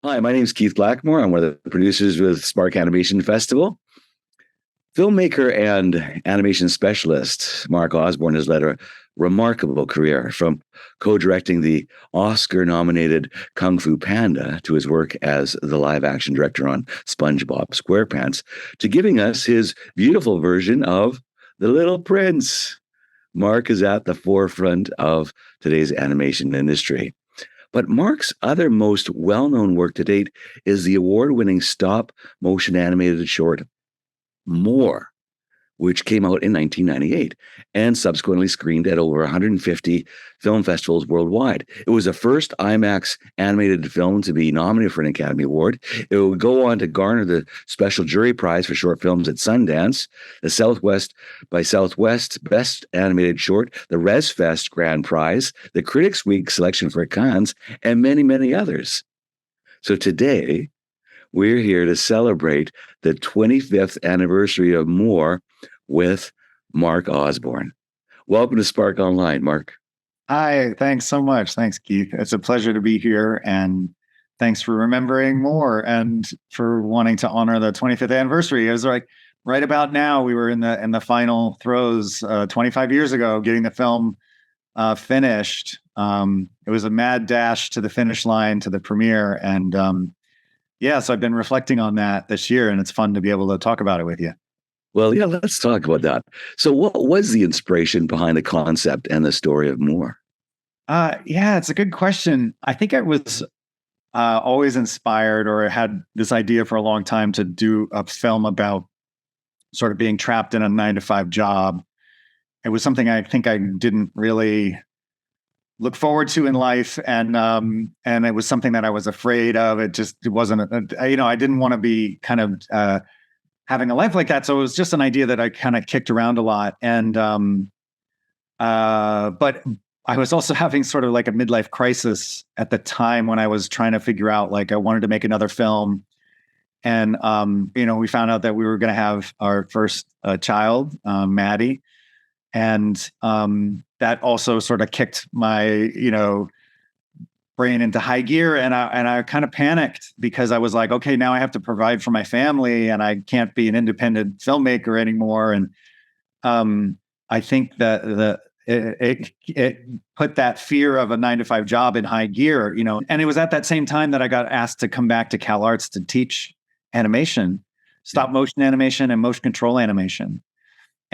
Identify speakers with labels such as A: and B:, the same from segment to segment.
A: Hi, my name is Keith Blackmore. I'm one of the producers with Spark Animation Festival. Filmmaker and animation specialist Mark Osborne has led a remarkable career from co-directing the Oscar-nominated Kung Fu Panda to his work as the live-action director on Spongebob Squarepants to giving us his beautiful version of The Little Prince. Mark is at the forefront of today's animation industry. But Mark's other most well-known work to date is the award-winning stop-motion animated short More, which came out in 1998 and subsequently screened at over 150 film festivals worldwide. It was the first IMAX animated film to be nominated for an Academy Award. It would go on to garner the Special Jury Prize for short films at Sundance, the Southwest by Southwest Best Animated Short, the ResFest Grand Prize, the Critics' Week selection for Cannes, and many, many others. So today, we're here to celebrate the 25th anniversary of More with Mark Osborne. Welcome to Spark Online, Mark.
B: Hi, thanks so much. Thanks, Keith. It's a pleasure to be here, and thanks for remembering More and for wanting to honor the 25th anniversary. It was like right about now. We were in the final throes 25 years ago, getting the film finished. It was a mad dash to the finish line, to the premiere, and so I've been reflecting on that this year, and it's fun to be able to talk about it with you.
A: Well, yeah, let's talk about that. So what was the inspiration behind the concept and the story of More?
B: It's a good question. I think I was always inspired, or had this idea for a long time, to do a film about sort of being trapped in a 9-to-5 job. It was something I think I didn't really look forward to in life, and it was something that I was afraid of. It wasn't, I didn't want to be kind of having a life like that. So it was just an idea that I kind of kicked around a lot. And but I was also having sort of like a midlife crisis at the time when I was trying to figure out, like, I wanted to make another film. And we found out that we were going to have our first child, Maddie, and that also sort of kicked my brain into high gear, and I kind of panicked, because I was like, okay, now I have to provide for my family, and I can't be an independent filmmaker anymore. And I think that it put that fear of a 9-to-5 job in high gear, And it was at that same time that I got asked to come back to Cal Arts to teach animation, stop motion animation and motion control animation.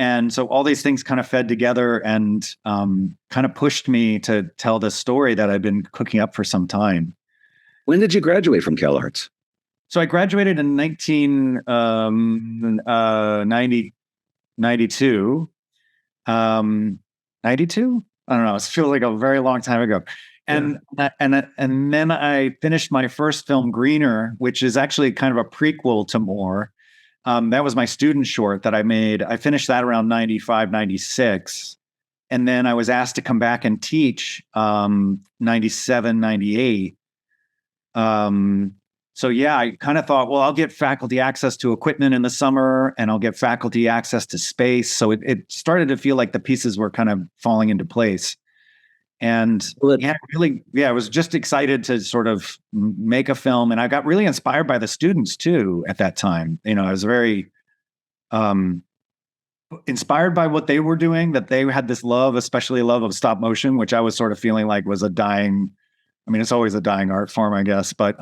B: And so all these things kind of fed together and kind of pushed me to tell this story that I've been cooking up for some time.
A: When did you graduate from Cal Arts?
B: So I graduated in 1992. 92? I don't know. It feels like a very long time ago. And then I finished my first film, Greener, which is actually kind of a prequel to More. That was my student short that I made. I finished that around 95, 96. And then I was asked to come back and teach 97, 98. So I kind of thought, well, I'll get faculty access to equipment in the summer, and I'll get faculty access to space. So it started to feel like the pieces were kind of falling into place. And I was just excited to sort of make a film. And I got really inspired by the students too at that time. I was very inspired by what they were doing, that they had this love, especially love of stop motion, which I was sort of feeling like was it's always a dying art form, I guess, but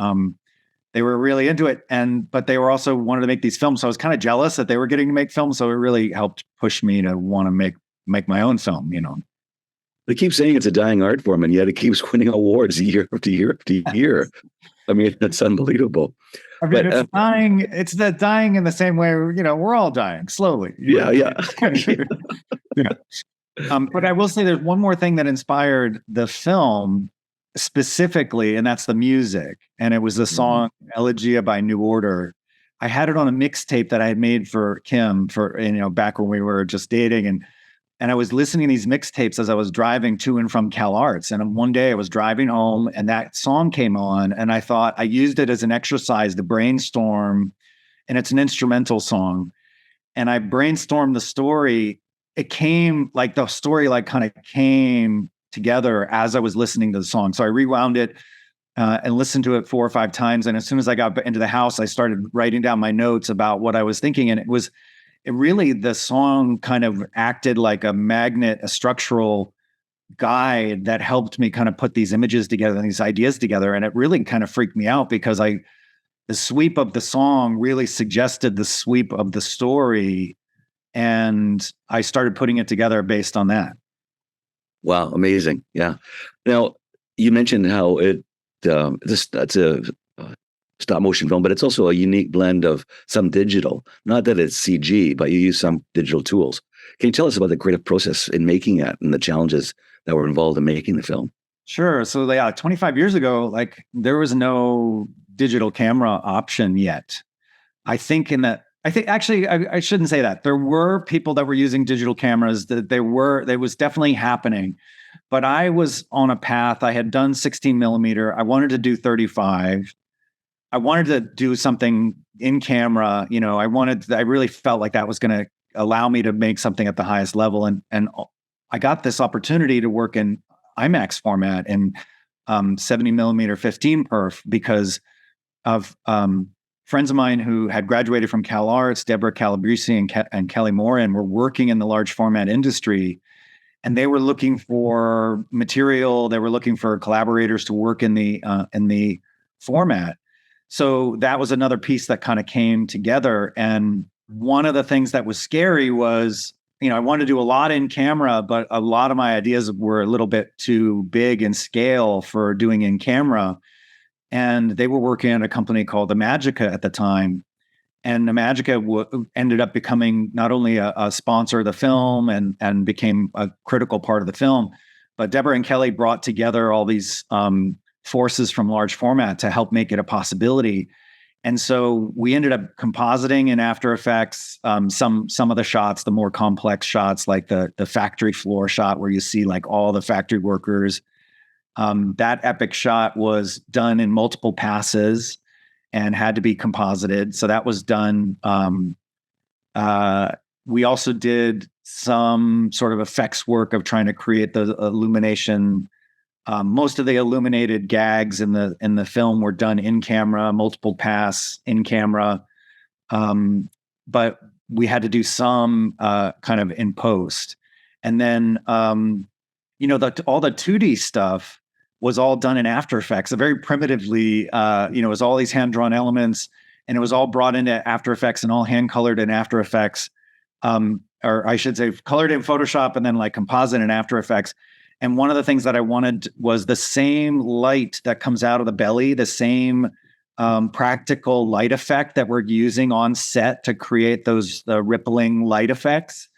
B: they were really into it. But they were also wanted to make these films. So I was kind of jealous that they were getting to make films. So it really helped push me to want to make my own film,
A: They keep saying it's a dying art form, and yet it keeps winning awards year after year after year. I mean, that's unbelievable.
B: It's dying. It's dying in the same way, we're all dying slowly.
A: Yeah.
B: But I will say there's one more thing that inspired the film specifically, and that's the music. And it was the song Elegia by New Order. I had it on a mixtape that I had made for Kim back when we were just dating. And I was listening to these mixtapes as I was driving to and from Cal Arts. And one day I was driving home and that song came on, and I thought I used it as an exercise to brainstorm, and it's an instrumental song. And I brainstormed the story. It came like the story kind of came together as I was listening to the song. So I rewound it, and listened to it 4 or 5 times. And as soon as I got into the house, I started writing down my notes about what I was thinking. And the song kind of acted like a magnet, a structural guide that helped me kind of put these images together and these ideas together. And it really kind of freaked me out because the sweep of the song really suggested the sweep of the story. And I started putting it together based on that.
A: Wow, amazing. Yeah. Now, you mentioned how that's a stop motion film, but it's also a unique blend of some digital. Not that it's CG, but you use some digital tools. Can you tell us about the creative process in making it and the challenges that were involved in making the film?
B: Sure. So 25 years ago, there was no digital camera option yet. I think actually, I shouldn't say that. There were people that were using digital cameras. That was definitely happening. But I was on a path. I had done 16 millimeter. I wanted to do 35. I wanted to do something in camera. I really felt like that was going to allow me to make something at the highest level. And I got this opportunity to work in IMAX format and 70 millimeter 15 perf because of friends of mine who had graduated from Cal Arts, Deborah Calabrese and Kelly Moran, were working in the large format industry. And they were looking for material. They were looking for collaborators to work in the format. So that was another piece that kind of came together. And one of the things that was scary was, I wanted to do a lot in camera, but a lot of my ideas were a little bit too big in scale for doing in camera. And they were working at a company called Imagica at the time. And Imagica ended up becoming not only a sponsor of the film and became a critical part of the film, but Deborah and Kelly brought together all these forces from large format to help make it a possibility. And so we ended up compositing in After Effects some of the shots, the more complex shots, like the factory floor shot where you see like all the factory workers. That epic shot was done in multiple passes and had to be composited. So that was done. We also did some sort of effects work of trying to create the illumination. Most of the illuminated gags in the film were done in camera, multiple pass in camera. But we had to do some kind of in post. And then, all the 2D stuff was all done in After Effects, very primitively. It was all these hand-drawn elements, and it was all brought into After Effects and all hand-colored in After Effects, or I should say colored in Photoshop and then like composite in After Effects. And one of the things that I wanted was the same light that comes out of the belly, the same practical light effect that we're using on set to create those rippling light effects.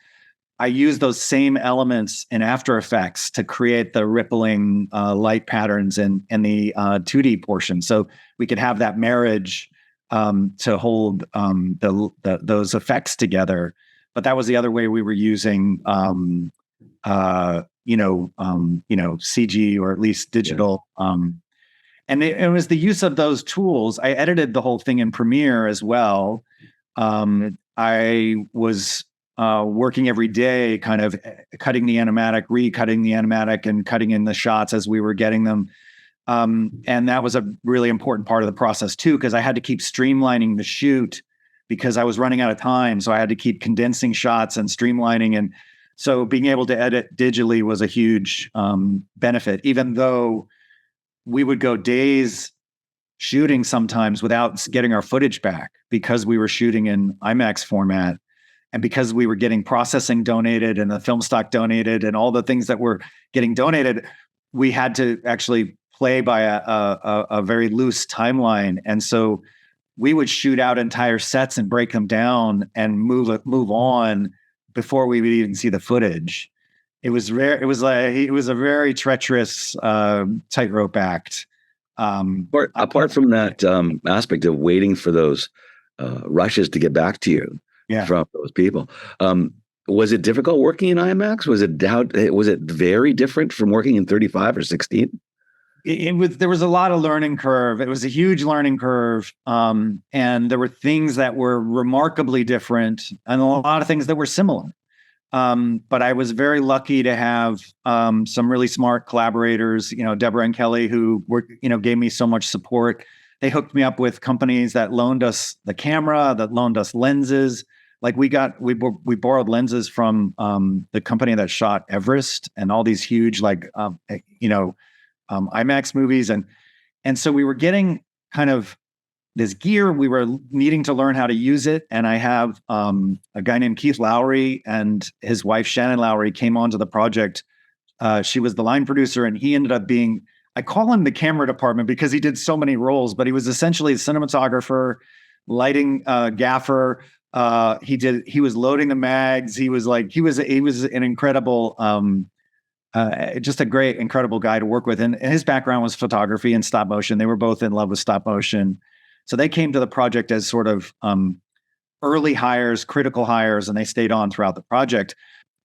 B: I use those same elements in After Effects to create the rippling light patterns in the 2D portion. So we could have that marriage to hold those effects together. But that was the other way we were using, CG or at least digital. Yeah. And it was the use of those tools. I edited the whole thing in Premiere as well. I was working every day, kind of cutting the animatic, recutting the animatic, and cutting in the shots as we were getting them. And that was a really important part of the process too, because I had to keep streamlining the shoot because I was running out of time. So I had to keep condensing shots and streamlining. And so being able to edit digitally was a huge benefit, even though we would go days shooting sometimes without getting our footage back because we were shooting in IMAX format. And because we were getting processing donated and the film stock donated and all the things that were getting donated, we had to actually play by a very loose timeline. And so we would shoot out entire sets and break them down and move on before we would even see the footage. It was a very treacherous tightrope act.
A: Apart from that aspect of waiting for those rushes to get back to you, yeah, from those people. Was it difficult working in IMAX? Was it very different from working in 35 or 16?
B: There was a lot of learning curve. It was a huge learning curve. And there were things that were remarkably different and a lot of things that were similar. But I was very lucky to have some really smart collaborators, Deborah and Kelly, who gave me so much support. They hooked me up with companies that loaned us the camera, that loaned us lenses. Like we borrowed lenses from the company that shot Everest and all these huge IMAX movies, and so we were getting kind of this gear. We were needing to learn how to use it. And I have a guy named Keith Lowry and his wife, Shannon Lowry, came onto the project. She was the line producer, and he ended up being, I call him the camera department because he did so many roles, but he was essentially a cinematographer, lighting gaffer. He was loading the mags. He was an incredible, just a great, incredible guy to work with. And his background was photography and stop motion. They were both in love with stop motion. So they came to the project as sort of early hires, critical hires, and they stayed on throughout the project.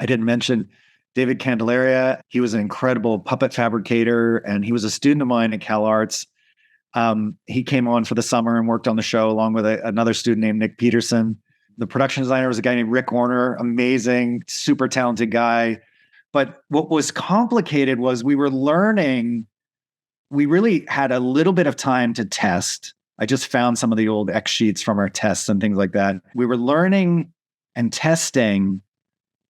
B: I didn't mention David Candelaria. He was an incredible puppet fabricator, and he was a student of mine at Cal Arts. He came on for the summer and worked on the show along with another student named Nick Peterson. The production designer was a guy named Rick Warner, amazing, super talented guy. But what was complicated was we really had a little bit of time to test. I just found some of the old X sheets from our tests and things like that. We were learning and testing,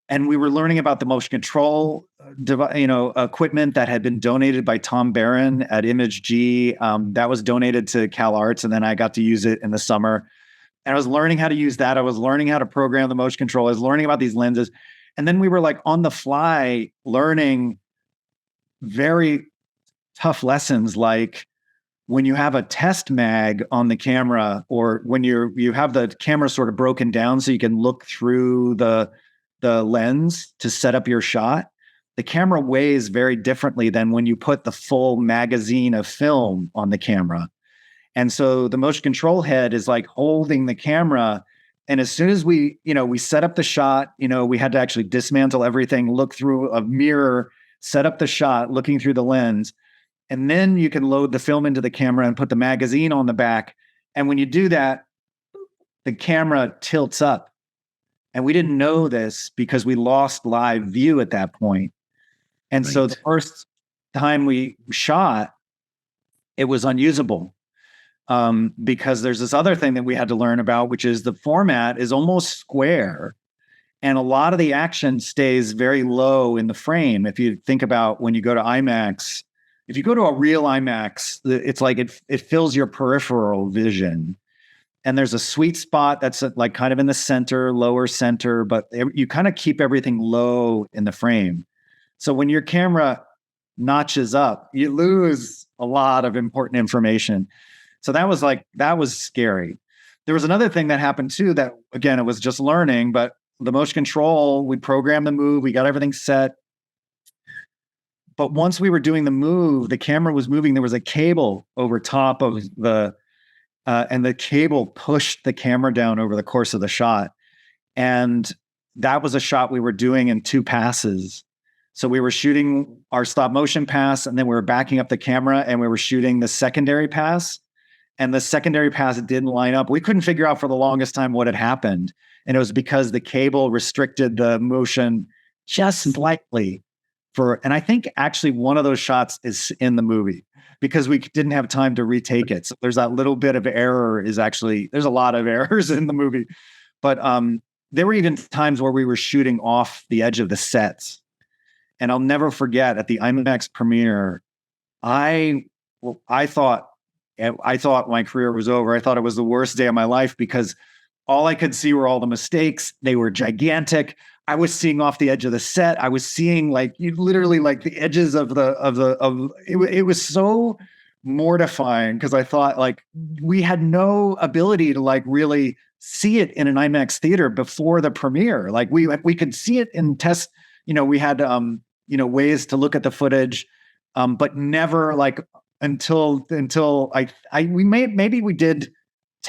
B: and we were learning about the motion control, equipment that had been donated by Tom Barron at Image G. That was donated to Cal Arts, and then I got to use it in the summer. And I was learning how to use that. I was learning how to program the motion control. I was learning about these lenses. And then we were like on the fly learning very tough lessons, like when you have a test mag on the camera, or when you have the camera sort of broken down so you can look through the lens to set up your shot, the camera weighs very differently than when you put the full magazine of film on the camera. And so the motion control head is like holding the camera. And as soon as we set up the shot, we had to actually dismantle everything, look through a mirror, set up the shot, looking through the lens. And then you can load the film into the camera and put the magazine on the back. And when you do that, the camera tilts up. And we didn't know this because we lost live view at that point. And so the first time we shot, it was unusable. Because there's this other thing that we had to learn about, which is the format is almost square. And a lot of the action stays very low in the frame. If you think about when you go to IMAX, if you go to a real IMAX, it's like it fills your peripheral vision. And there's a sweet spot that's like kind of in the center, lower center, but you kind of keep everything low in the frame. So when your camera notches up, you lose a lot of important information. So that was scary. There was another thing that happened too, that again, it was just learning, but the motion control, we programmed the move, we got everything set. But once we were doing the move, the camera was moving. There was a cable over top of and the cable pushed the camera down over the course of the shot. And that was a shot we were doing in 2 passes. So we were shooting our stop motion pass, and then we were backing up the camera and we were shooting the secondary pass. And the secondary pass didn't line up. We couldn't figure out for the longest time what had happened. And it was because the cable restricted the motion just slightly. And I think actually one of those shots is in the movie because we didn't have time to retake it. So there's that little bit of error there's a lot of errors in the movie. But there were even times where we were shooting off the edge of the sets. And I'll never forget at the IMAX premiere, I thought my career was over. I thought it was the worst day of my life because all I could see were all the mistakes. They were gigantic. I was seeing off the edge of the set. I was seeing literally the edges of it was so mortifying because I thought we had no ability to really see it in an IMAX theater before the premiere. We could see it in test, we had ways to look at the footage, but never until maybe we did.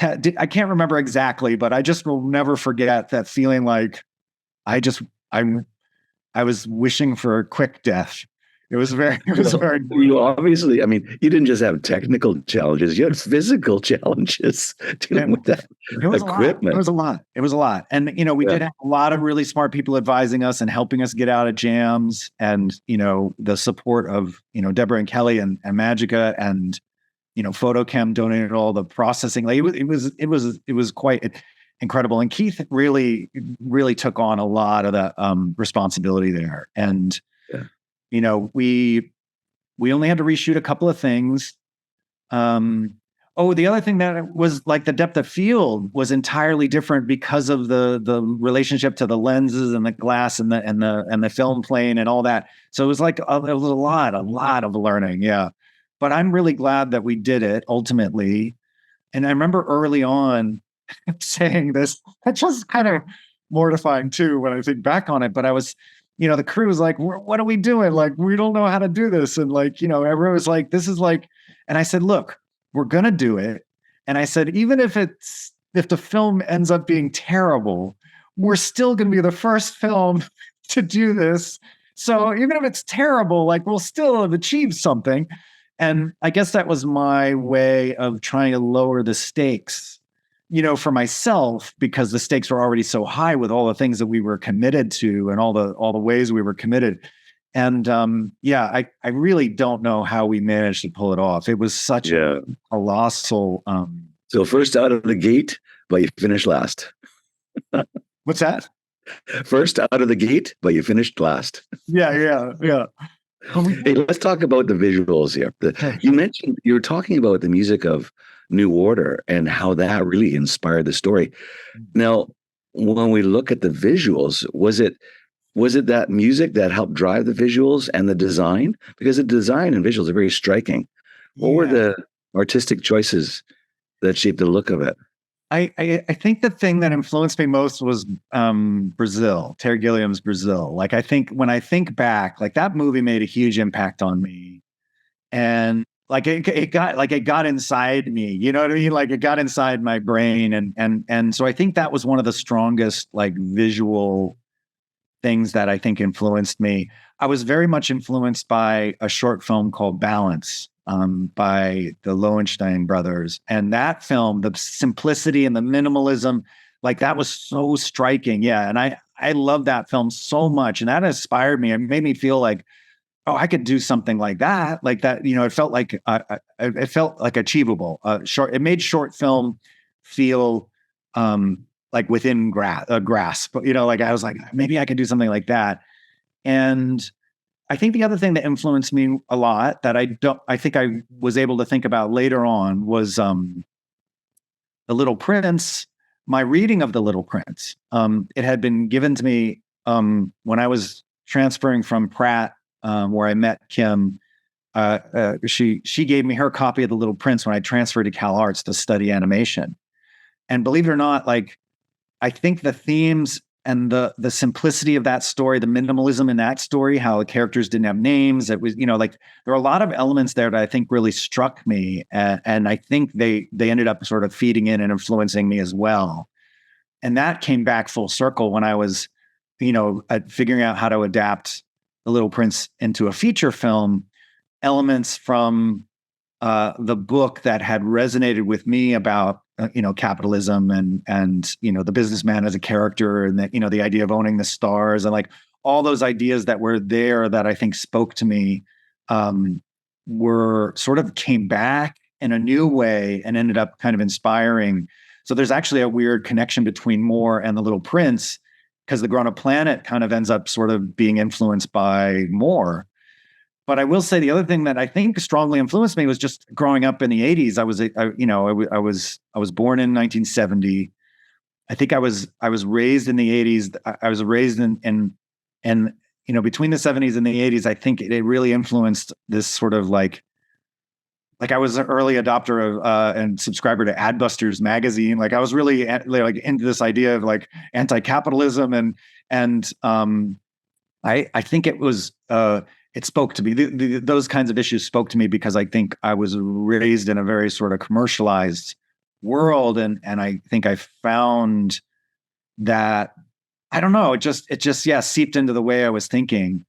B: I can't remember exactly, but I just will never forget that feeling I was wishing for a quick death it was very,
A: You obviously, I mean, you didn't just have technical challenges, you had physical challenges dealing with that
B: it was
A: equipment.
B: It was a lot. It was a lot. And, we did have a lot of really smart people advising us and helping us get out of jams, and, the support of, Deborah and Kelly and Magica, and, Photochem donated all the processing. Like it was quite incredible. And Keith really, really took on a lot of the responsibility there. And, we only had to reshoot a couple of things. The other thing that was like the depth of field was entirely different because of the relationship to the lenses and the glass and the film plane and all that. So it was like it was a lot of learning. Yeah. But I'm really glad that we did it ultimately. And I remember early on saying this, it's just kind of mortifying too when I think back on it. But I was, the crew was like, what are we doing? Like, we don't know how to do this. And like, everyone was like, this is like, and I said, look, we're going to do it. And I said, even if the film ends up being terrible, we're still going to be the first film to do this. So even if it's terrible, like we'll still have achieved something. And I guess that was my way of trying to lower the stakes, for myself, because the stakes were already so high with all the things that we were committed to and all the ways we were committed. And I really don't know how we managed to pull it off. It was such a colossal.
A: So first out of the gate, but you finished last.
B: What's that?
A: First out of the gate, but you finished last.
B: Yeah.
A: Hey, let's talk about the visuals here. You were talking about the music of New Order and how that really inspired the story. Now, when we look at the visuals, was it that music that helped drive the visuals and the design? Because the design and visuals are very striking. What were the artistic choices that shaped the look of it?
B: I think the thing that influenced me most was Brazil, Terry Gilliam's Brazil. Like, I think when I think back, like that movie made a huge impact on me, and like it got inside me. You know what I mean? Like it got inside my brain, and so I think that was one of the strongest like visual things that I think influenced me. I was very much influenced by a short film called Balance, by the Lowenstein brothers. And that film, the simplicity and the minimalism, like that was so striking. Yeah. And I love that film so much. And that inspired me. It made me feel like, oh, I could do something like that. Like that, it felt like, it felt like achievable. It made short film feel, like within grasp, like I was like, maybe I could do something like that. And I think the other thing that influenced me a lot that I think I was able to think about later on was The Little Prince. My reading of The Little Prince. It had been given to me when I was transferring from Pratt, where I met Kim. She gave me her copy of The Little Prince when I transferred to Cal Arts to study animation. And believe it or not, like I think the themes and the simplicity of that story, the minimalism in that story, how the characters didn't have names. It was, like there are a lot of elements there that I think really struck me. And I think they ended up sort of feeding in and influencing me as well. And that came back full circle when I was, figuring out how to adapt The Little Prince into a feature film, elements from the book that had resonated with me about capitalism and the businessman as a character, and that the idea of owning the stars, and like all those ideas that were there that I think spoke to me were sort of came back in a new way and ended up kind of inspiring. So there's actually a weird connection between Moore and The Little Prince, because The Grown Up Planet kind of ends up sort of being influenced by Moore. But I will say the other thing that I think strongly influenced me was just growing up in the 80s. I was born in 1970. I think I was raised in the 80s. I was raised in between the 70s and the 80s. I think it really influenced this sort of like I was an early adopter of and subscriber to Adbusters magazine. Like I was really like into this idea of like anti-capitalism, and I think it was it spoke to me. Those kinds of issues spoke to me because I think I was raised in a very sort of commercialized world, and I think I found that, I don't know, it just seeped into the way I was thinking.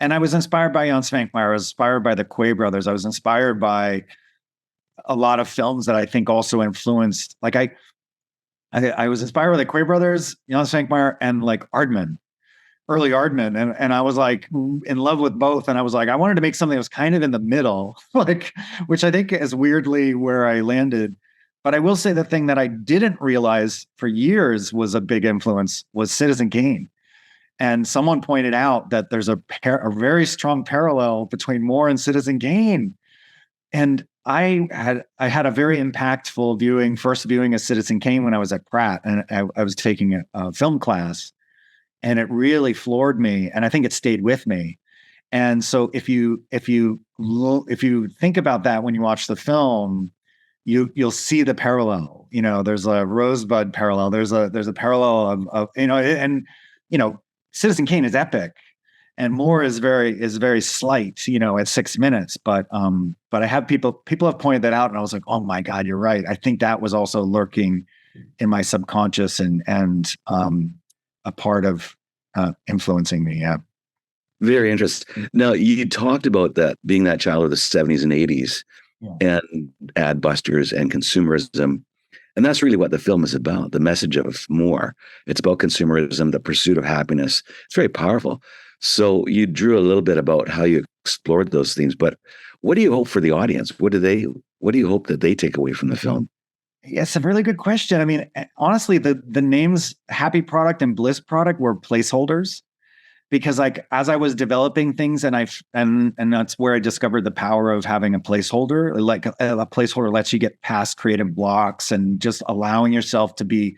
B: And I was inspired by Jan Svankmajer. I was inspired by the Quay brothers. I was inspired by a lot of films that I think also influenced. Like I was inspired by the Quay brothers, Jan Svankmajer, and like Aardman, early Aardman, and I was like in love with both. And I was like, I wanted to make something that was kind of in the middle, like, which I think is weirdly where I landed. But I will say the thing that I didn't realize for years was a big influence was Citizen Kane. And someone pointed out that there's a very strong parallel between Moore and Citizen Kane. And I had a very impactful first viewing of Citizen Kane when I was at Pratt, and I was taking a film class, and it really floored me, and I think it stayed with me. And so if you think about that when you watch the film, you'll see the parallel. You know, there's a Rosebud parallel. There's a parallel of and Citizen Kane is epic, and Moore is very slight, at 6 minutes. But I have people have pointed that out, and I was like, oh my God, you're right. I think that was also lurking in my subconscious and a part of influencing me. Yeah.
A: Very interesting. Now, you talked about that being that child of the 70s and 80s, and ad busters and consumerism. And that's really what the film is about, the message of Moore. It's about consumerism, the pursuit of happiness. It's very powerful. So you drew a little bit about how you explored those themes, but what do you hope for the audience? What do you hope that they take away from the film?
B: Yes, a really good question. I mean, honestly, the names Happy Product and Bliss Product were placeholders, because like as I was developing things, and that's where I discovered the power of having a placeholder. Like a placeholder lets you get past creative blocks and just allowing yourself to be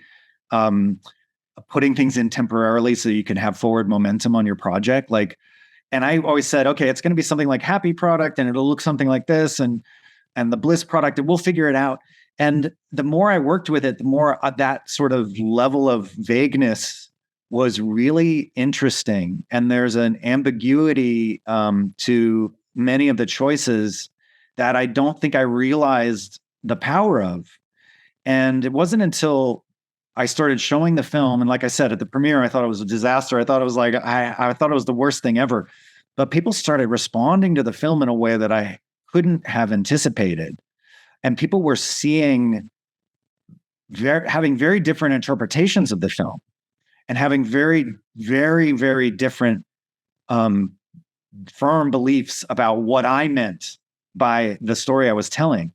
B: putting things in temporarily so you can have forward momentum on your project. Like, and I always said, okay, it's going to be something like Happy Product, and it'll look something like this, and the Bliss Product, and we'll figure it out. And the more I worked with it, the more that sort of level of vagueness was really interesting. And there's an ambiguity to many of the choices that I don't think I realized the power of. And it wasn't until I started showing the film, and like I said, at the premiere, I thought it was a disaster. I thought it was like, I thought it was the worst thing ever. But people started responding to the film in a way that I couldn't have anticipated. And people were having very different interpretations of the film, and having very, very, very different firm beliefs about what I meant by the story I was telling.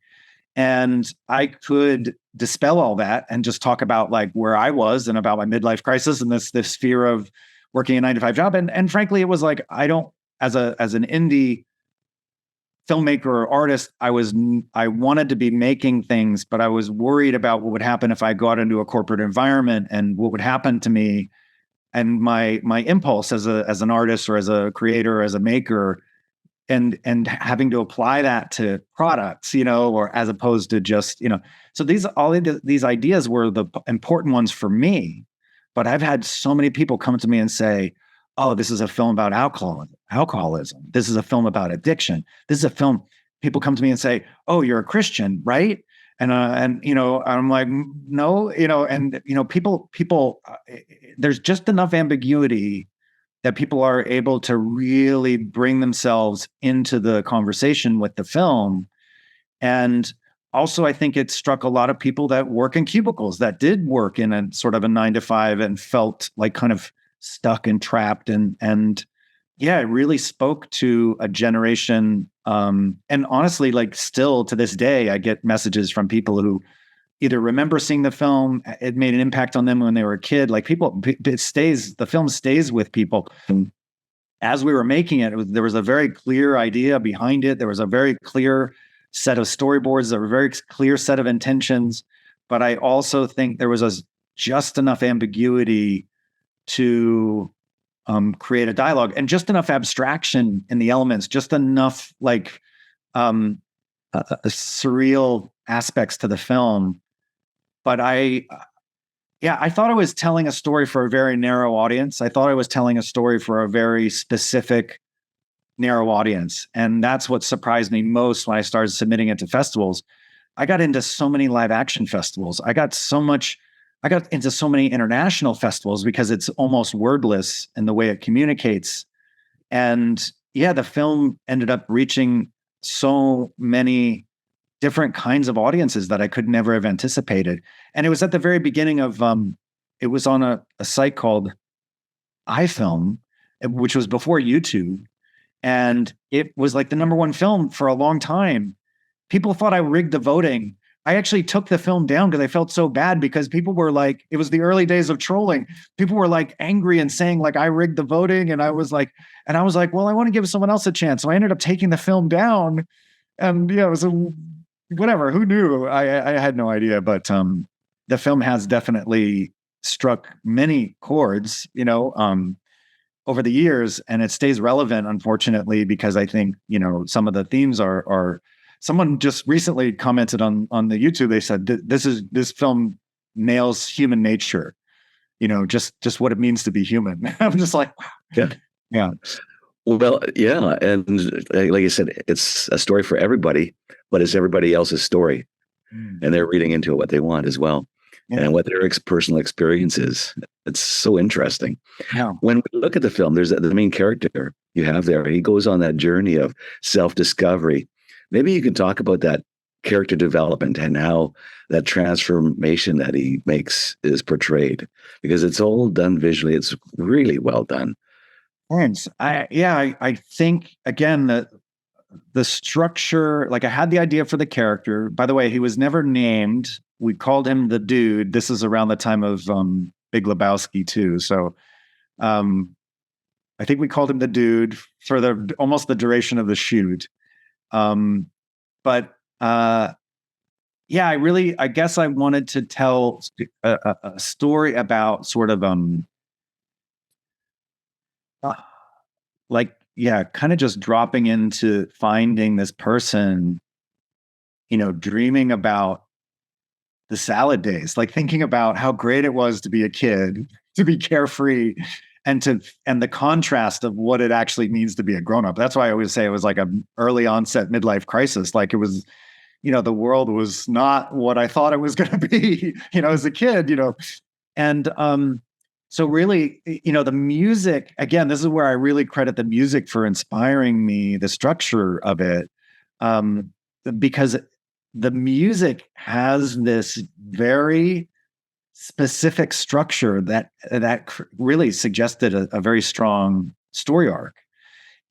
B: And I could dispel all that and just talk about like where I was and about my midlife crisis and this fear of working a 9-to-5 job. And frankly, it was like, I don't, as an indie filmmaker or artist, I wanted to be making things, but I was worried about what would happen if I got into a corporate environment and what would happen to me. And my impulse as an artist or as a creator, or as a maker, and having to apply that to products, or as opposed to just, so these ideas were the important ones for me. But I've had so many people come to me and say, oh, this is a film about alcoholism. This is a film about addiction. This is a film. People come to me and say, oh, you're a Christian, right? And I'm like, no, people, there's just enough ambiguity that people are able to really bring themselves into the conversation with the film. And also, I think it struck a lot of people that work in cubicles, that did work in a sort of a 9-to-5 and felt like kind of stuck and trapped. And yeah, it really spoke to a generation. And honestly, like still to this day, I get messages from people who either remember seeing the film, it made an impact on them when they were a kid. Like the film stays with people. And as we were making it, there was a very clear idea behind it. There was a very clear set of storyboards. There were a very clear set of intentions. But I also think there was just enough ambiguity to create a dialogue, and just enough abstraction in the elements, just enough like surreal aspects to the film. But I thought I was telling a story for a very narrow audience. I thought I was telling a story for a very specific, narrow audience. And that's what surprised me most when I started submitting it to festivals. I got into so many live action festivals. I got into so many international festivals because it's almost wordless in the way it communicates. And yeah, the film ended up reaching so many different kinds of audiences that I could never have anticipated. And it was at the very beginning of, it was on a site called iFilm, which was before YouTube. And it was like the number one film for a long time. People thought I rigged the voting. I actually took the film down because I felt so bad, because people were like, it was the early days of trolling. People were like angry and saying like I rigged the voting. And I was like, well, I want to give someone else a chance. So I ended up taking the film down. And yeah, it was whatever. Who knew? I had no idea. But the film has definitely struck many chords, over the years, and it stays relevant, unfortunately, because I think, some of the themes are someone just recently commented on the YouTube. They said this film nails human nature, just what it means to be human. I'm just like, wow. Yeah.
A: Well, yeah. And like you said, it's a story for everybody, but it's everybody else's story. And they're reading into it what they want as well. Yeah. And what their personal experience is. It's so interesting.
B: Yeah.
A: When we look at the film, there's the main character you have there. He goes on that journey of self-discovery. Maybe you can talk about that character development and how that transformation that he makes is portrayed, because it's all done visually. It's really well done.
B: Thanks. I think, again, that the structure, like I had the idea for the character. By the way, he was never named. We called him the Dude. This is around the time of Big Lebowski too. So I think we called him the Dude for almost the duration of the shoot. But yeah, I guess I wanted to tell a story about sort of kind of just dropping into finding this person, dreaming about the salad days, like thinking about how great it was to be a kid, to be carefree, and the contrast of what it actually means to be a grown-up. That's why I always say it was like an early onset midlife crisis. Like it was, the world was not what I thought it was going to be, as a kid, and so really, the music, again, this is where I really credit the music for inspiring me, the structure of it, because the music has this very specific structure that really suggested a very strong story arc.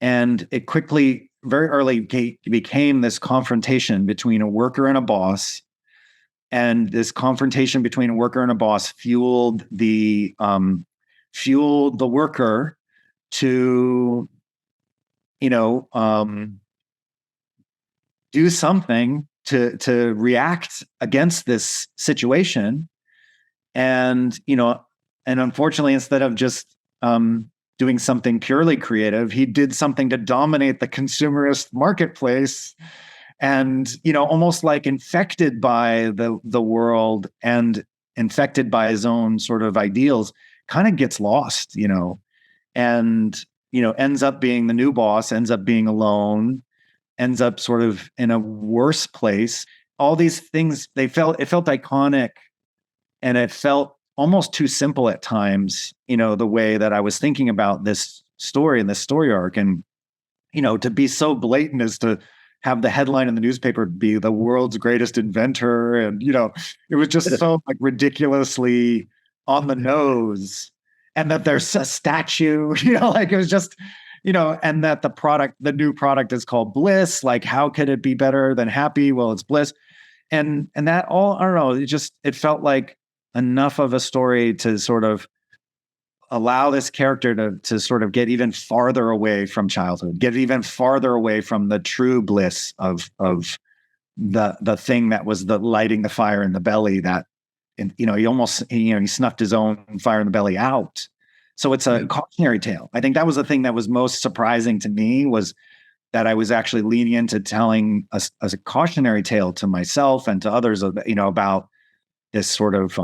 B: And it quickly, very early, became this confrontation between a worker and a boss. And this confrontation between a worker and a boss fueled the worker to, do something to react against this situation. And, and unfortunately, instead of just doing something purely creative, he did something to dominate the consumerist marketplace. And, almost like infected by the world and infected by his own sort of ideals, kind of gets lost, and, ends up being the new boss, ends up being alone, ends up sort of in a worse place. All these things, it felt iconic, and it felt almost too simple at times, the way that I was thinking about this story and this story arc. And, to be so blatant as to have the headline in the newspaper be the world's greatest inventor. And, it was just so like ridiculously on the nose, and that there's a statue, like it was just, and that the new product is called Bliss. Like, how could it be better than happy? Well, it's Bliss. And that all, I don't know, it felt like enough of a story to sort of allow this character to sort of get even farther away from childhood, get even farther away from the true bliss of the thing that was the lighting the fire in the belly that, he snuffed his own fire in the belly out. So it's a cautionary tale. I think that was the thing that was most surprising to me, was that I was actually leaning into telling as a cautionary tale to myself and to others, about this sort of,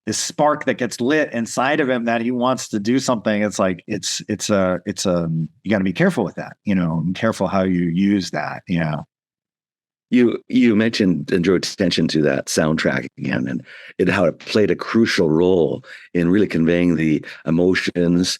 B: this spark that gets lit inside of him that he wants to do something. It's like, it's you got to be careful with that, and careful how you use that.
A: You mentioned and drew attention to that soundtrack again, and how it played a crucial role in really conveying the emotions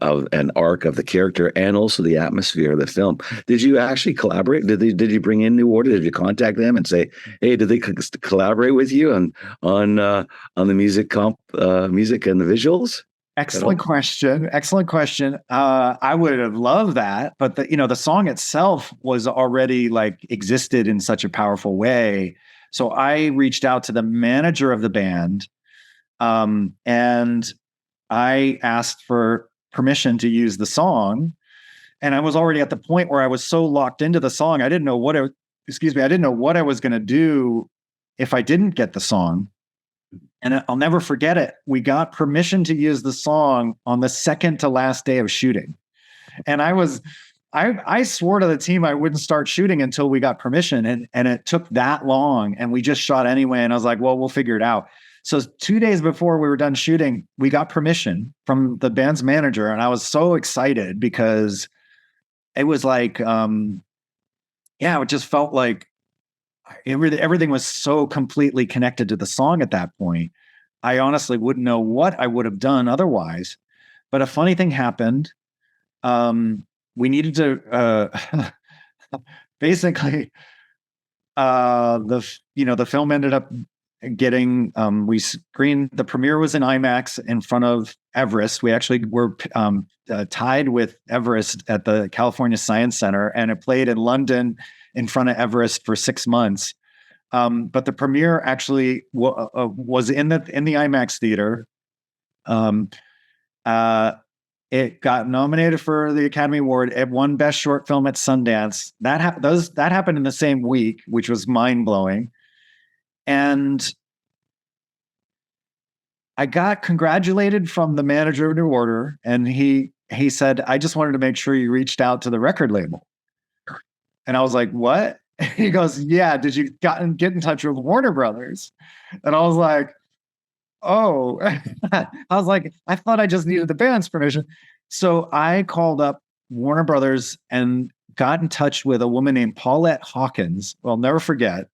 A: of an arc of the character and also the atmosphere of the film. Did you actually collaborate? Did you bring in New Order? Did you contact them and say, hey, did they collaborate with you on the music music and the visuals?
B: Excellent question. Excellent question. I would have loved that, but the song itself was already like existed in such a powerful way. So I reached out to the manager of the band, and I asked for permission to use the song. And I was already at the point where I was so locked into the song, I didn't know what I didn't know what I was going to do if I didn't get the song. And I'll never forget it. We got permission to use the song on the second to last day of shooting. And I swore to the team I wouldn't start shooting until we got permission. And it took that long, and we just shot anyway. And I was like, well, we'll figure it out. So 2 days before we were done shooting, we got permission from the band's manager. And I was so excited because it was like, it just felt like everything was so completely connected to the song at that point. I honestly wouldn't know what I would have done otherwise. But a funny thing happened. We needed to basically the film ended up getting we screened. The premiere was in IMAX in front of Everest. We actually were tied with Everest at the California Science Center, and it played in London in front of Everest for 6 months. But the premiere actually was in the IMAX theater. It got nominated for the Academy Award. It won Best Short Film at Sundance. That happened in the same week, which was mind blowing. And I got congratulated from the manager of New Order, and he said, "I just wanted to make sure you reached out to the record label." And I was like, what? He goes, yeah, did you get in touch with Warner Brothers? And I was like, oh. I was like, I thought I just needed the band's permission. So I called up Warner Brothers and got in touch with a woman named Paulette Hawkins. Well, I'll never forget,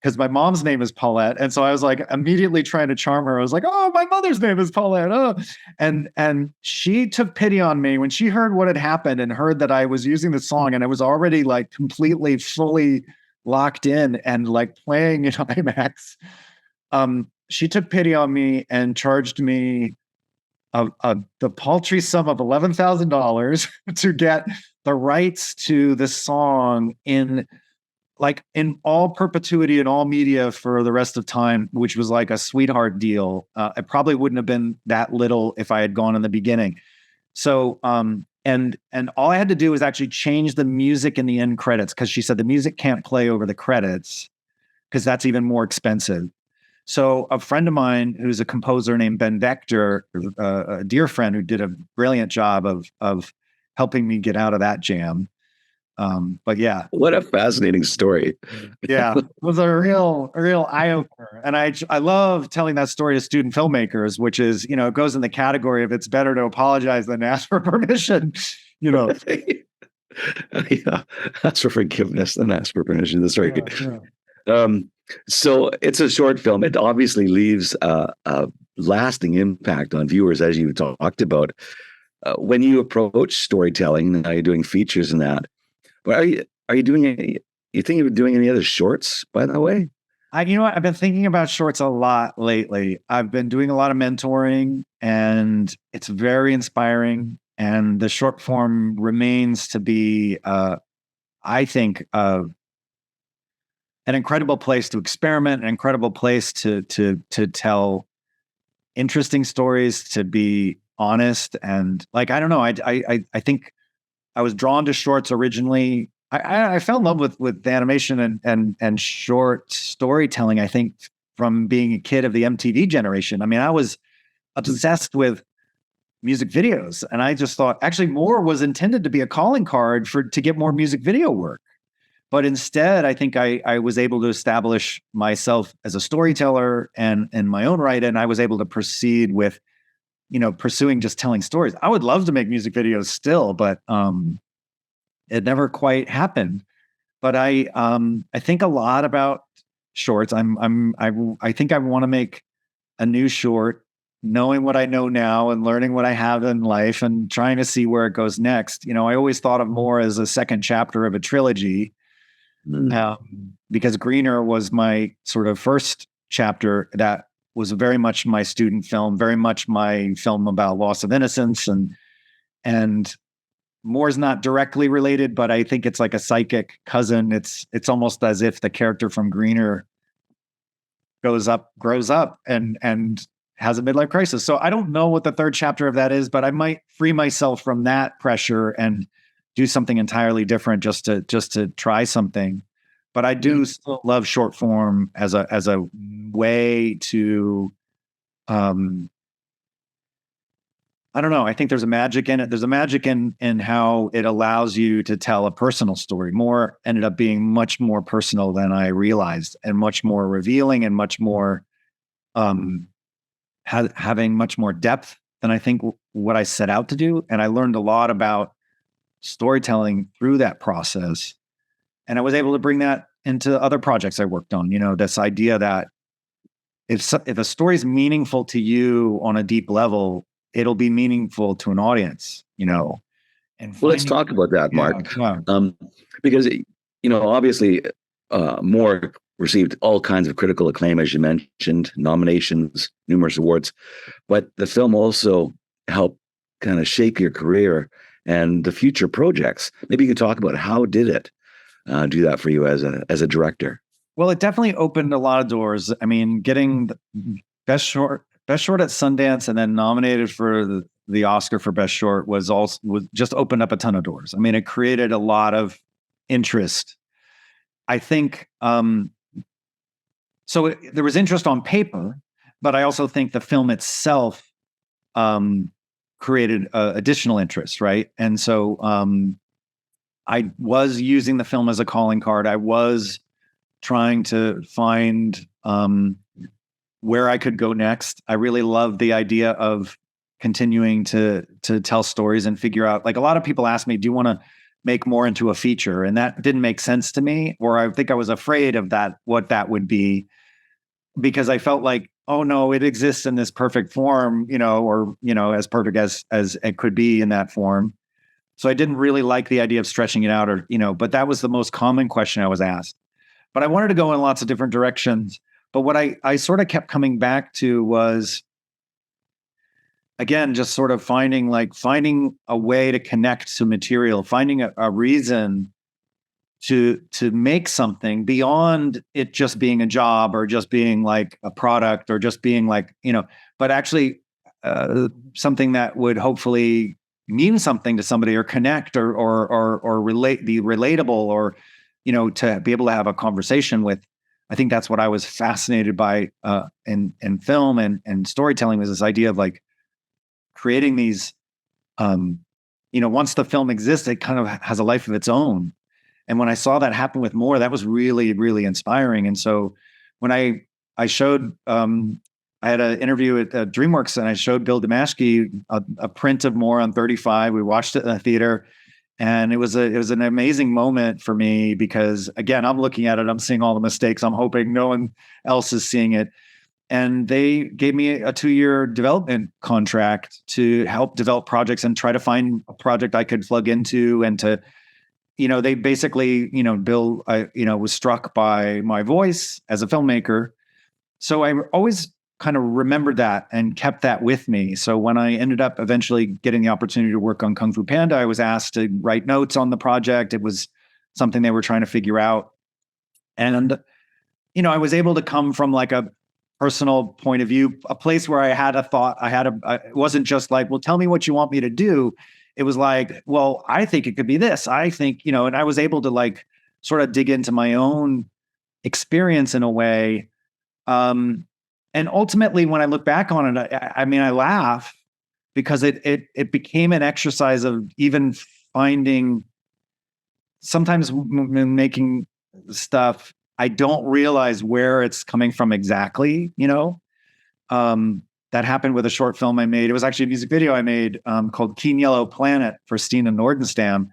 B: because my mom's name is Paulette. And so I was like immediately trying to charm her. I was like, oh, my mother's name is Paulette. Oh. And she took pity on me when she heard what had happened and heard that I was using the song, and I was already like completely, fully locked in and like playing in IMAX. She took pity on me and charged me the paltry sum of $11,000 to get the rights to the song in all perpetuity in all media for the rest of time, which was like a sweetheart deal. It probably wouldn't have been that little if I had gone in the beginning. So, and all I had to do was actually change the music in the end credits, because she said the music can't play over the credits because that's even more expensive. So a friend of mine who's a composer named Ben Vector, a dear friend who did a brilliant job of helping me get out of that jam. But yeah,
A: what a fascinating story.
B: Yeah, it was a real eye opener, and I love telling that story to student filmmakers, which is, it goes in the category of it's better to apologize than ask for permission.
A: Yeah, ask for forgiveness than ask for permission. That's right. Yeah. So it's a short film. It obviously leaves a lasting impact on viewers, as you talked about. When you approach storytelling, now you're doing features and that. But are you doing any? You think of doing any other shorts, by the way?
B: I've been thinking about shorts a lot lately. I've been doing a lot of mentoring, and it's very inspiring. And the short form remains to be, I think, an incredible place to experiment, an incredible place to tell interesting stories, to be honest, and I don't know. I think I was drawn to shorts originally. I fell in love with animation and short storytelling, I think, from being a kid of the MTV generation. I mean, I was obsessed with music videos, and I just thought actually more was intended to be a calling card to get more music video work. But instead, I think I was able to establish myself as a storyteller and in my own right, and I was able to proceed with pursuing just telling stories. I would love to make music videos still, but it never quite happened. But I think a lot about shorts. I think I want to make a new short knowing what I know now and learning what I have in life and trying to see where it goes next. I always thought of more as a second chapter of a trilogy, because Greener was my sort of first chapter that was very much my student film, very much my film about loss of innocence, and more is not directly related, but I think it's like a psychic cousin. It's almost as if the character from Greener grows up, and has a midlife crisis. So I don't know what the third chapter of that is, but I might free myself from that pressure and do something entirely different just to try something. But I do still love short form as a way to, I don't know. I think there's a magic in it. There's a magic in how it allows you to tell a personal story. More ended up being much more personal than I realized, and much more revealing, and much more having much more depth than I think what I set out to do. And I learned a lot about storytelling through that process. And I was able to bring that into other projects I worked on. This idea that if a story is meaningful to you on a deep level, it'll be meaningful to an audience, And
A: well, let's talk about that, Mark. Because, obviously, Moore received all kinds of critical acclaim, as you mentioned, nominations, numerous awards, but the film also helped kind of shape your career and the future projects. Maybe you could talk about how did it do that for you as a director?
B: Well, it definitely opened a lot of doors. I mean, getting the best short at Sundance and then nominated for the Oscar for Best Short was just opened up a ton of doors. I mean, it created a lot of interest. I think there was interest on paper, but I also think the film itself created additional interest, right? And so I was using the film as a calling card. I was trying to find where I could go next. I really loved the idea of continuing to tell stories and figure out, like, a lot of people ask me, do you want to make more into a feature? And that didn't make sense to me, or I think I was afraid of that, what that would be, because I felt like, oh no, it exists in this perfect form, or, as perfect as it could be in that form. So I didn't really like the idea of stretching it out, or, but that was the most common question I was asked. But I wanted to go in lots of different directions. But what I sort of kept coming back to was, again, just sort of finding a way to connect to material, finding a reason to make something beyond it just being a job, or just being like a product, or just being like, but actually something that would hopefully mean something to somebody, or connect, or be relatable, or, to be able to have a conversation with. I think that's what I was fascinated by in film and storytelling, was this idea of like creating these, once the film exists, it kind of has a life of its own. And when I saw that happen with Moore, that was really, really inspiring. And so when I showed, I had an interview at DreamWorks, and I showed Bill Damashki a print of Moore on 35. We watched it in the theater, and it was an amazing moment for me, because again, I'm looking at it, I'm seeing all the mistakes. I'm hoping no one else is seeing it. And they gave me a 2-year development contract to help develop projects and try to find a project I could plug into, and to, they basically, Bill, was struck by my voice as a filmmaker. So I always kind of remembered that and kept that with me. So when I ended up eventually getting the opportunity to work on Kung Fu Panda, I was asked to write notes on the project. It was something they were trying to figure out. And, I was able to come from like a personal point of view, a place where I had a thought. It wasn't just like, well, tell me what you want me to do. It was like, well, I think it could be this. I think, and I was able to like sort of dig into my own experience in a way. And ultimately, when I look back on it, I mean, I laugh, because it became an exercise of even finding, sometimes when making stuff, I don't realize where it's coming from exactly, that happened with a short film I made. It was actually a music video I made called Keen Yellow Planet for Stina Nordenstam.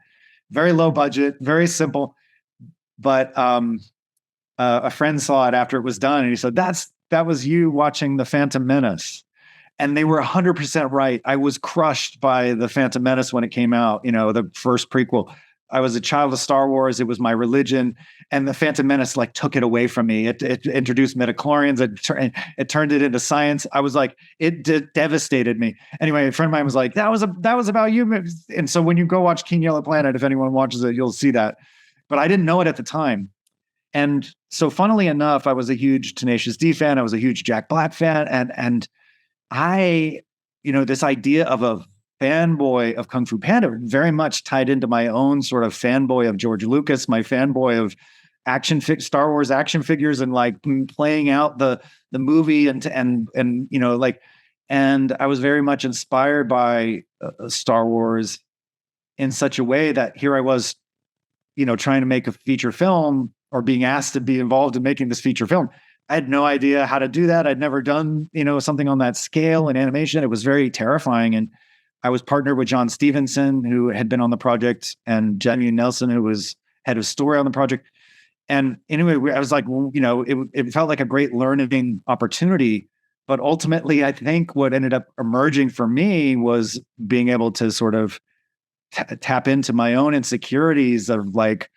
B: Very low budget, very simple. But a friend saw it after it was done, and he said, that was you watching The Phantom Menace. And they were 100% right. I was crushed by The Phantom Menace when it came out, the first prequel. I was a child of Star Wars. It was my religion. And The Phantom Menace like took it away from me. It introduced midichlorians. It turned it into science. I was like, it devastated me. Anyway, a friend of mine was like, that was about you. And so when you go watch King Yellow Planet, if anyone watches it, you'll see that. But I didn't know it at the time. And so funnily enough, I was a huge Tenacious D fan. I was a huge Jack Black fan. And I, this idea of a fanboy of Kung Fu Panda very much tied into my own sort of fanboy of George Lucas, my fanboy of Star Wars action figures, and like playing out the movie and I was very much inspired by Star Wars in such a way that here I was, trying to make a feature film or being asked to be involved in making this feature film. I had no idea how to do that. I'd never done, something on that scale in animation. It was very terrifying. And I was partnered with John Stevenson, who had been on the project, and Jamie Nelson, who was head of story on the project. And anyway, I was like, it felt like a great learning opportunity. But ultimately, I think what ended up emerging for me was being able to sort of tap into my own insecurities of like,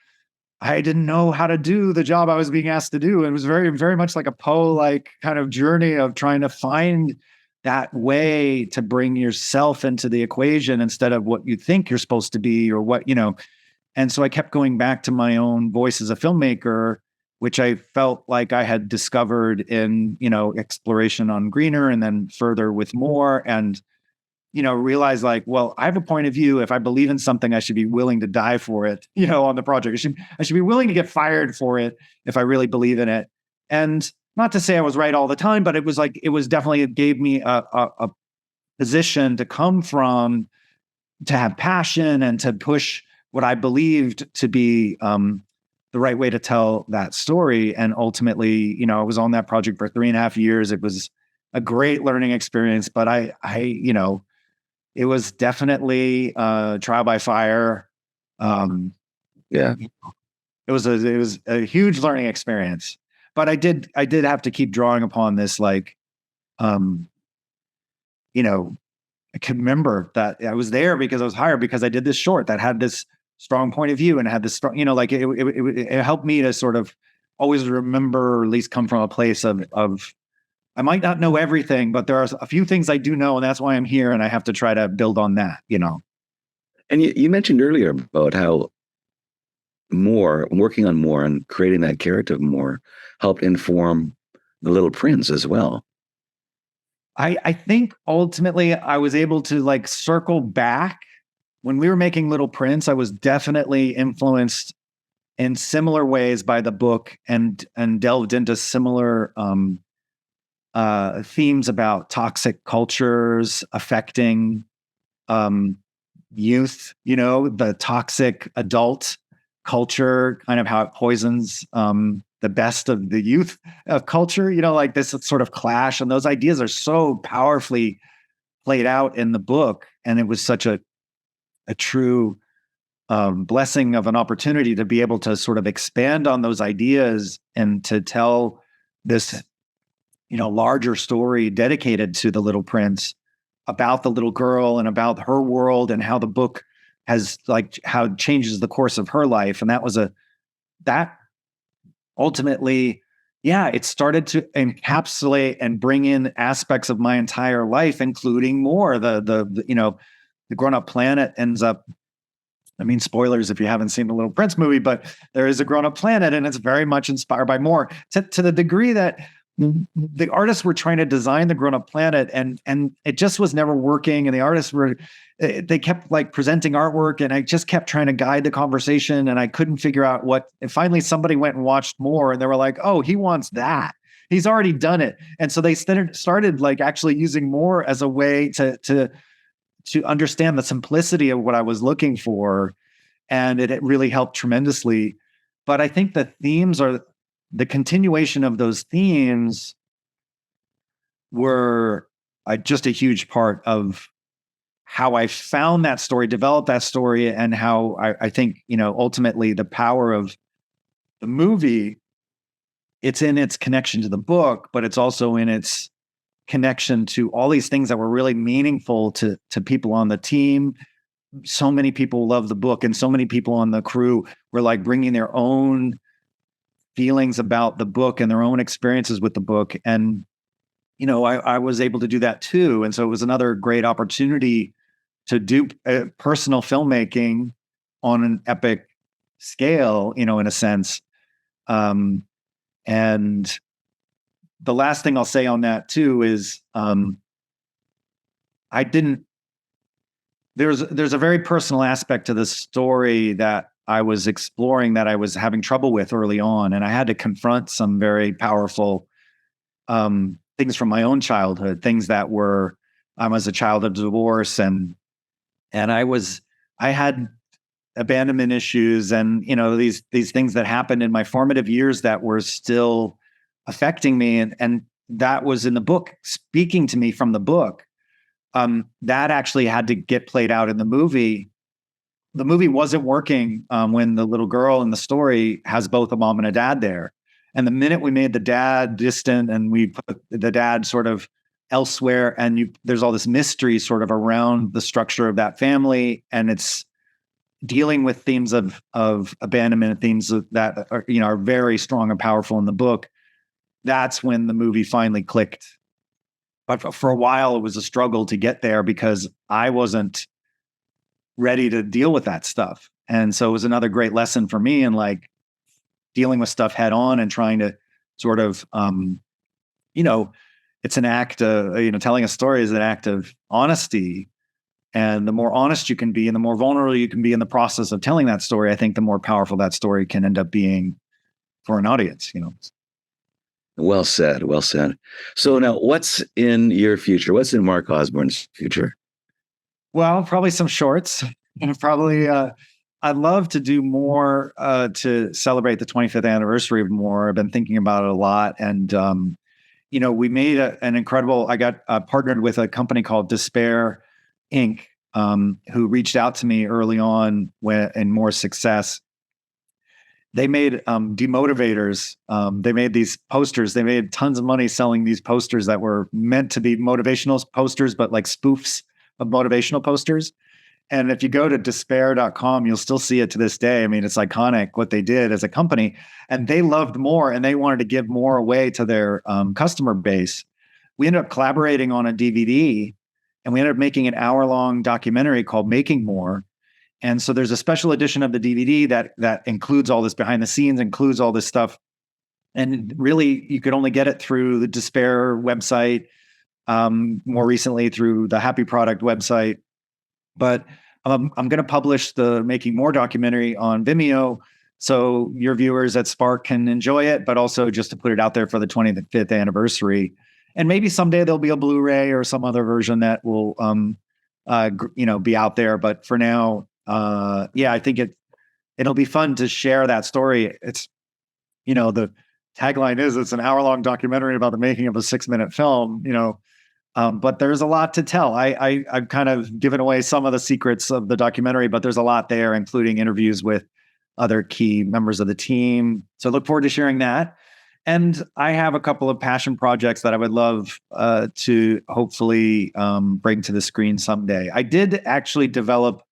B: I didn't know how to do the job I was being asked to do. It was very, very much like a Poe-like kind of journey of trying to find that way to bring yourself into the equation instead of what you think you're supposed to be or what, And so I kept going back to my own voice as a filmmaker, which I felt like I had discovered in, exploration on Greener and then further with More, and realize like, well, I have a point of view. If I believe in something, I should be willing to die for it, on the project. I should be willing to get fired for it if I really believe in it. And not to say I was right all the time, but it was definitely, it gave me a position to come from, to have passion and to push what I believed to be the right way to tell that story. And ultimately, I was on that project for 3.5 years. It was a great learning experience, but it was definitely trial by fire.
A: Yeah,
B: it was a huge learning experience. But I did have to keep drawing upon this, like, I can remember that I was there because I was hired because I did this short that had this strong point of view and had this strong, it helped me to sort of always remember, or at least come from a place of I might not know everything, but there are a few things I do know, and that's why I'm here, and I have to try to build on that,
A: And you mentioned earlier about how working on More and creating that character of More helped inform The Little Prince as well.
B: I think ultimately I was able to like circle back. When we were making Little Prince, I was definitely influenced in similar ways by the book and delved into similar themes about toxic cultures affecting youth, the toxic adult culture, kind of how it poisons the best of the youth of culture, like this sort of clash. And those ideas are so powerfully played out in the book. And it was such a true blessing of an opportunity to be able to sort of expand on those ideas and to tell this larger story dedicated to the Little Prince about the little girl and about her world and how the book has how it changes the course of her life. And that ultimately, it started to encapsulate and bring in aspects of my entire life, including More. The Grown Up Planet ends up, spoilers if you haven't seen the Little Prince movie, but there is a Grown Up Planet and it's very much inspired by More to the degree that the artists were trying to design the Grown Up Planet and it just was never working. And the artists they kept like presenting artwork and I just kept trying to guide the conversation and I couldn't figure out and finally somebody went and watched More and they were like, oh, he wants that. He's already done it. And so they started like actually using More as a way to understand the simplicity of what I was looking for. And it really helped tremendously. But I think the themes are the continuation of those themes were just a huge part of how I found that story, developed that story, and how I think, ultimately the power of the movie, it's in its connection to the book, but it's also in its connection to all these things that were really meaningful to people on the team. So many people love the book, and so many people on the crew were like bringing their own feelings about the book and their own experiences with the book. And, I was able to do that too. And so it was another great opportunity to do personal filmmaking on an epic scale, in a sense. And the last thing I'll say on that too is, there's a very personal aspect to the story that I was exploring that I was having trouble with early on. And I had to confront some very powerful things from my own childhood, things that were, I was a child of divorce, and I had abandonment issues, and these things that happened in my formative years that were still affecting me, and that was in the book, speaking to me from the book. That actually had to get played out in the movie. The movie wasn't working when the little girl in the story has both a mom and a dad there. And the minute we made the dad distant and we put the dad sort of elsewhere, and there's all this mystery sort of around the structure of that family, and it's dealing with themes of abandonment, themes that are very strong and powerful in the book. That's when the movie finally clicked. But for a while, it was a struggle to get there because I wasn't ready to deal with that stuff. And so it was another great lesson for me in like dealing with stuff head on and trying to sort of, it's an act, telling a story is an act of honesty. And the more honest you can be and the more vulnerable you can be in the process of telling that story, I think the more powerful that story can end up being for an audience,
A: Well said. Well said. So now what's in your future? What's in Mark Osborne's future?
B: Well, probably some shorts, and probably, I'd love to do more to celebrate the 25th anniversary of More. I've been thinking about it a lot. And, we made an incredible, I got partnered with a company called Despair Inc., who reached out to me early on in More success. They made demotivators. They made these posters. They made tons of money selling these posters that were meant to be motivational posters, but like spoofs of motivational posters. And if you go to despair.com, you'll still see it to this day. I mean, it's iconic what they did as a company. And they loved More, and they wanted to give more away to their customer base. We ended up collaborating on a DVD, and we ended up making an hour-long documentary called Making More. And so there's a special edition of the DVD that includes all this behind the scenes, includes all this stuff. And really, you could only get it through the Despair website, more recently through the Happy Product website. But I'm going to publish the Making More documentary on Vimeo, so your viewers at Spark can enjoy it, but also just to put it out there for the 25th anniversary. And maybe someday there'll be a Blu-ray or some other version that will, be out there. But for now, I think it'll be fun to share that story. It's, the tagline is it's an hour-long documentary about the making of a 6-minute film, but there's a lot to tell. I've kind of given away some of the secrets of the documentary, but there's a lot there, including interviews with other key members of the team. So I look forward to sharing that. And I have a couple of passion projects that I would love to hopefully bring to the screen someday. I did actually develop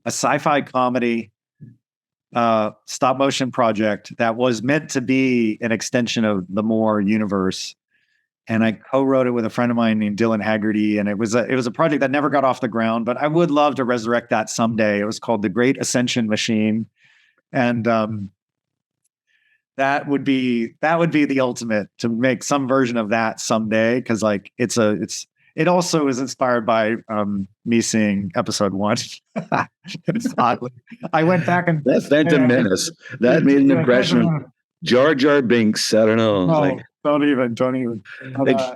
B: a sci-fi comedy stop motion project that was meant to be an extension of the More universe. And I co-wrote it with a friend of mine named Dylan Haggerty. And it was a project that never got off the ground, but I would love to resurrect that someday. It was called The Great Ascension Machine. And that would be the ultimate, to make some version of that someday. Cause like it also is inspired by me seeing episode 1. Oddly, I went back and
A: That Phantom Menace, that made an impression. Jar Jar Binks, I don't know.
B: No, don't even.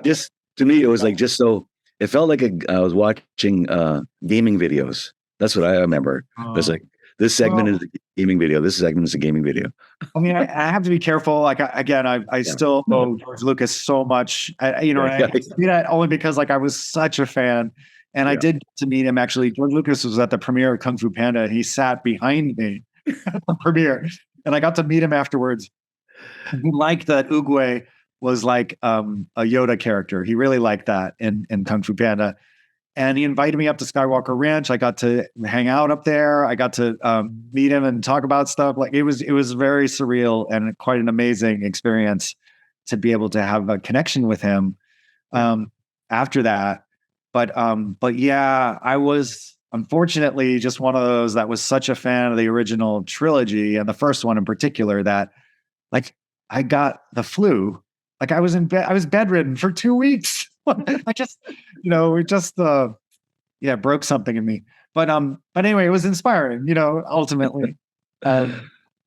A: Just to me, it was like just so. It felt like I was watching gaming videos. That's what I remember. It was like this segment is a gaming video. This segment is a gaming video.
B: I mean, I have to be careful. Like I still owe George Lucas so much. I see that only because like I was such a fan, and I did get to meet him. Actually, George Lucas was at the premiere of Kung Fu Panda, and he sat behind me at the premiere, and I got to meet him afterwards. He liked that Oogway was like a Yoda character. He really liked that in Kung Fu Panda. And he invited me up to Skywalker Ranch. I got to hang out up there. I got to meet him and talk about stuff. Like it was very surreal and quite an amazing experience to be able to have a connection with him after that. But yeah, I was unfortunately just one of those that was such a fan of the original trilogy and the first one in particular that like I got the flu. Like I was in bed, I was bedridden for 2 weeks. I just, it just broke something in me. But anyway, it was inspiring, ultimately.
A: Well,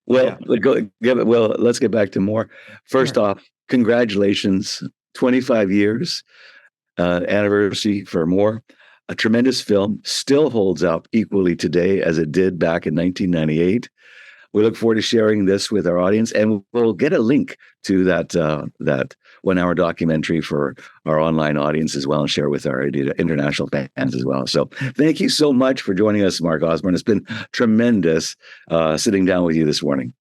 B: Yeah.
A: let's get back to more. First off, congratulations, 25 years anniversary for More. A tremendous film, still holds up equally today as it did back in 1998. We look forward to sharing this with our audience, and we'll get a link to that 1 hour documentary for our online audience as well, and share with our international fans as well. So thank you so much for joining us, Mark Osborne. It's been tremendous sitting down with you this morning.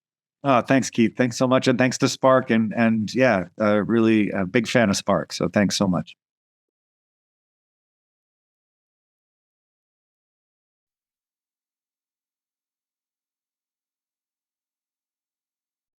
B: Oh, thanks, Keith. Thanks so much. And thanks to Spark. And really a big fan of Spark. So thanks so much.